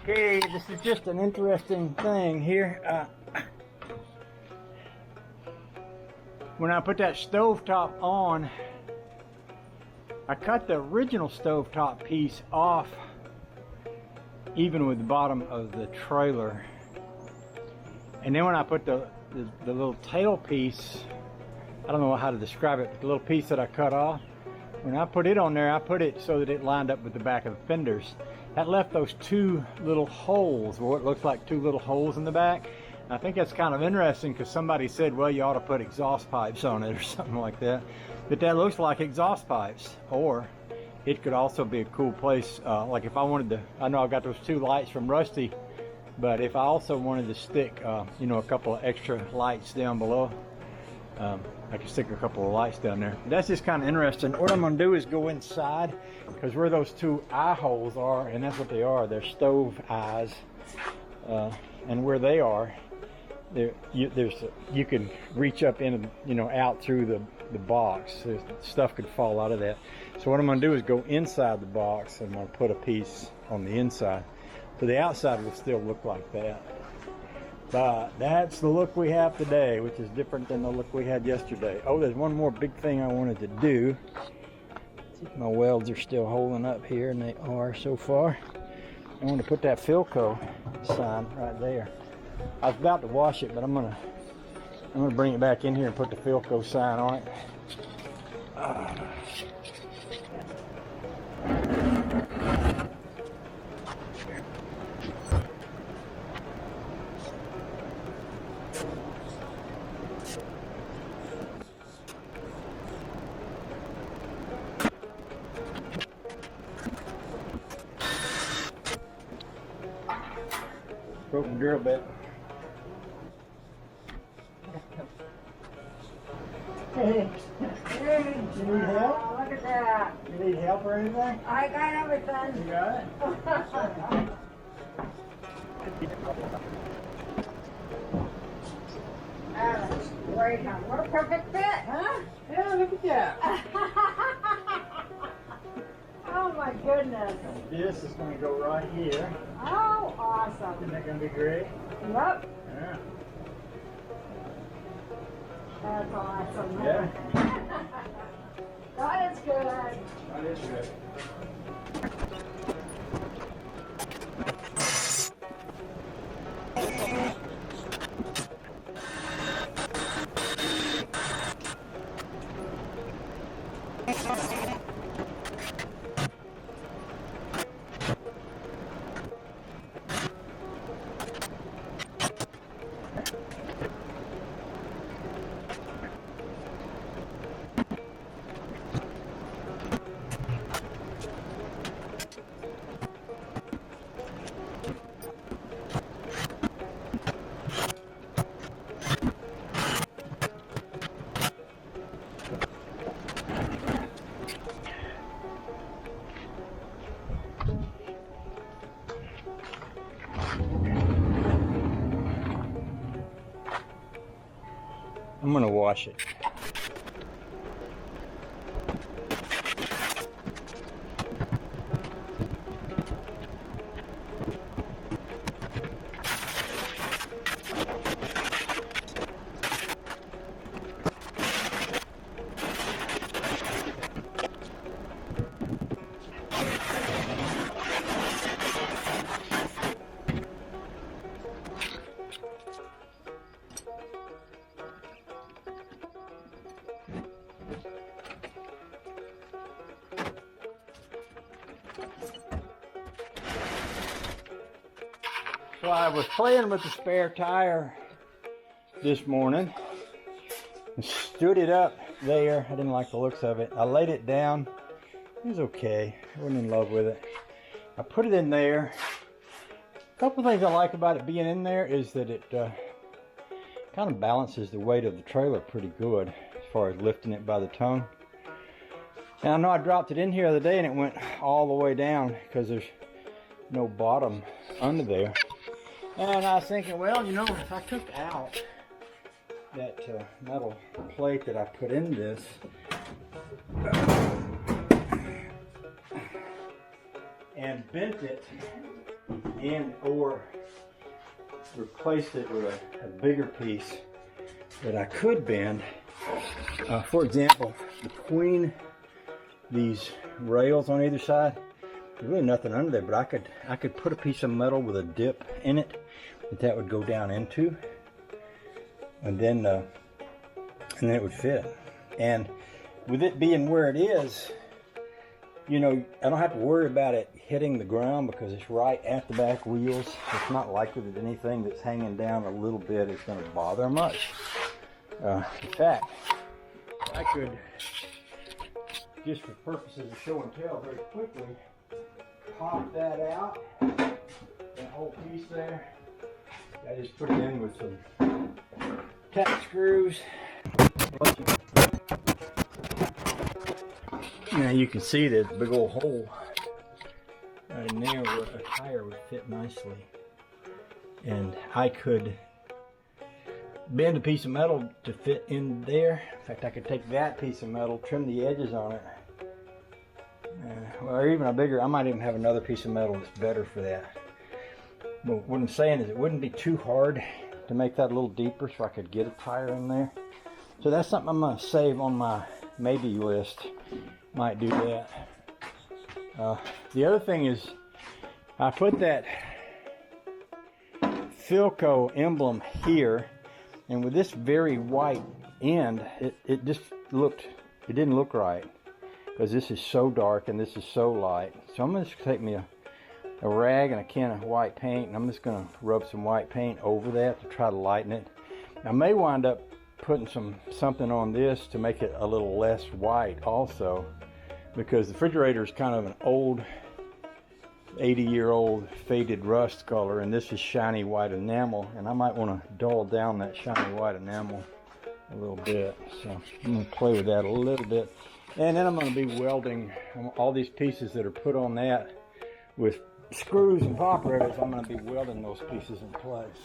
Okay, this is just an interesting thing here. When I put that stovetop on, I cut the original stovetop piece off, even with the bottom of the trailer. And then when I put the little tail piece, I don't know how to describe it, but the little piece that I cut off, when I put it on there, I put it so that it lined up with the back of the fenders. That left those two little holes, what looks like two little holes in the back. And I think that's kind of interesting because somebody said, well, you ought to put exhaust pipes on it or something like that. But that looks like exhaust pipes. Or it could also be a cool place, like if I wanted to, I know I've got those two lights from Rusty, but if I also wanted to stick, you know, a couple of extra lights down below, I can stick a couple of lights down there. That's just kind of interesting. What I'm going to do is go inside, because where those two eye holes are, and that's what they are, they're stove eyes, and where they are, you can reach up in, you know, out through the box. Stuff could fall out of that. So what I'm going to do is go inside the box, and I'm going to put a piece on the inside. So the outside will still look like that. But that's the look we have today, which is different than the look we had yesterday. Oh, there's one more big thing I wanted to do. See if my welds are still holding up here, and they are so far. I want to put that Philco sign right there. I was about to wash it, but I'm gonna bring it back in here and put the Philco sign on it. Broken drill bit. Hey, you need help? Look at that. You need help or anything? I got everything. You got it? Great, huh? What a perfect fit, huh? Yeah, look at that. Oh my goodness. This is going to go right here. Oh, awesome. Isn't that going to be great? Yep. Yeah. That's awesome. Yeah. That is good. That is good. I'm going to wash it. So I was playing with the spare tire this morning and stood it up there. I didn't like the looks of it. I laid it down. It was okay. I wasn't in love with it. I put it in there. A couple things I like about it being in there is that it kind of balances the weight of the trailer pretty good as far as lifting it by the tongue. And I know I dropped it in here the other day and it went all the way down because there's no bottom under there. And I was thinking, well, you know, if I took out that metal plate that I put in this, and bent it and or replaced it with a bigger piece that I could bend. For example, between these rails on either side, there's really nothing under there, but I could put a piece of metal with a dip in it that would go down into, and then it would fit. And with it being where it is, you know, I don't have to worry about it hitting the ground because it's right at the back wheels. It's not likely that anything that's hanging down a little bit is going to bother much. In fact, I could, just for purposes of show and tell, very quickly pop that out, that whole piece there. I just put it in with some tack screws. Now you can see this big old hole right in there where a tire would fit nicely. And I could bend a piece of metal to fit in there. In fact, I could take that piece of metal, trim the edges on it. Or even a bigger, I might even have another piece of metal that's better for that. But what I'm saying is it wouldn't be too hard to make that a little deeper so I could get a tire in there. So that's something I'm going to save on my maybe list. Might do that. The other thing is I put that Philco emblem here, and with this very white end, it just looked, it didn't look right because this is so dark and this is so light. So I'm going to take me a rag and a can of white paint, and I'm just going to rub some white paint over that to try to lighten it. I may wind up putting something on this to make it a little less white also, because the refrigerator is kind of an old 80-year-old faded rust color, and this is shiny white enamel, and I might want to dull down that shiny white enamel a little bit. So I'm going to play with that a little bit, and then I'm going to be welding all these pieces that are put on that with screws and pop ribbons. I'm going to be welding those pieces in place,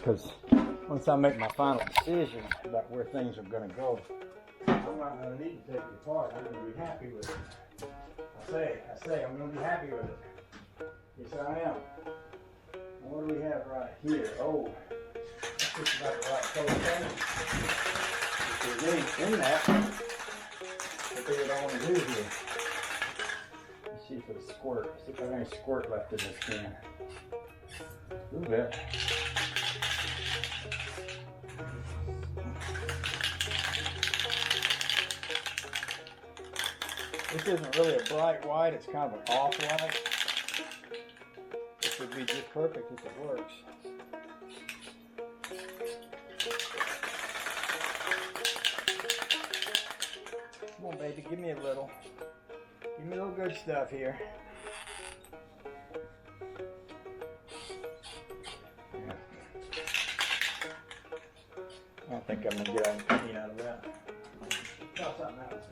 because once I make my final decision about where things are going to go, I'm not going to need to take it apart. I'm going to be happy with it. I say, I'm going to be happy with it. Yes, I am. And what do we have right here? Oh, that's just about the right color thing. If there's anything in that, what do I want to do here? Let's see if it'll squirt. See if I have any squirt left in this can. A little bit. This isn't really a bright white, it's kind of an off white. This would be just perfect if it works. Come on, baby, give me a little. Give me a little good stuff here. I don't think I'm going to get anything out of that. Try something else.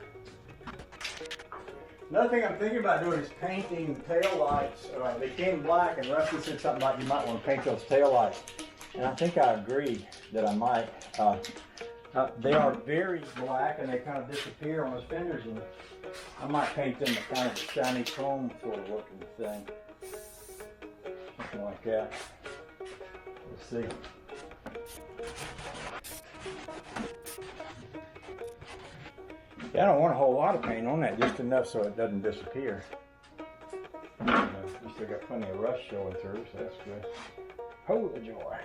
Another thing I'm thinking about doing is painting the tail lights. They came black, and Rusty said something about you might want to paint those tail lights. And I think I agree that I might. They are very black, and they kind of disappear on those fenders, and I might paint them a kind of shiny chrome sort of looking thing. Something like that. Let's see. I don't want a whole lot of paint on that, just enough so it doesn't disappear. We still got plenty of rust showing through, so that's good. Oh, the joy.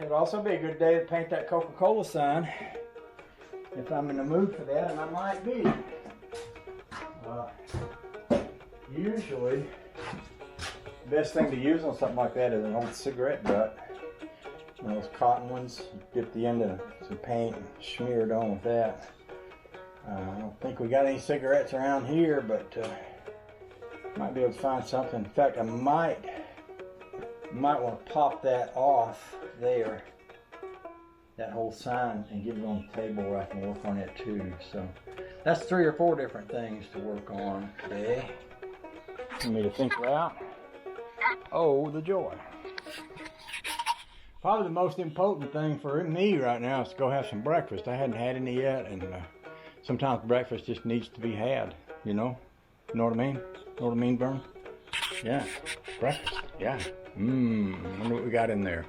It'll also be a good day to paint that Coca-Cola sign, if I'm in the mood for that, and I might be. Usually, the best thing to use on something like that is an old cigarette butt. One of those cotton ones, you dip the end of some paint and smear it on with that. I don't think we got any cigarettes around here, but might be able to find something. In fact, I might want to pop that off there, that whole sign, and get it on the table where I can work on it too. So that's 3 or 4 different things to work on today for me to think about. Oh, the joy. Probably the most important thing for me right now is to go have some breakfast. I hadn't had any yet, and sometimes breakfast just needs to be had, you know. You know what I mean? Know what I mean, Vern? Yeah. Breakfast. Yeah. Wonder what we got in there.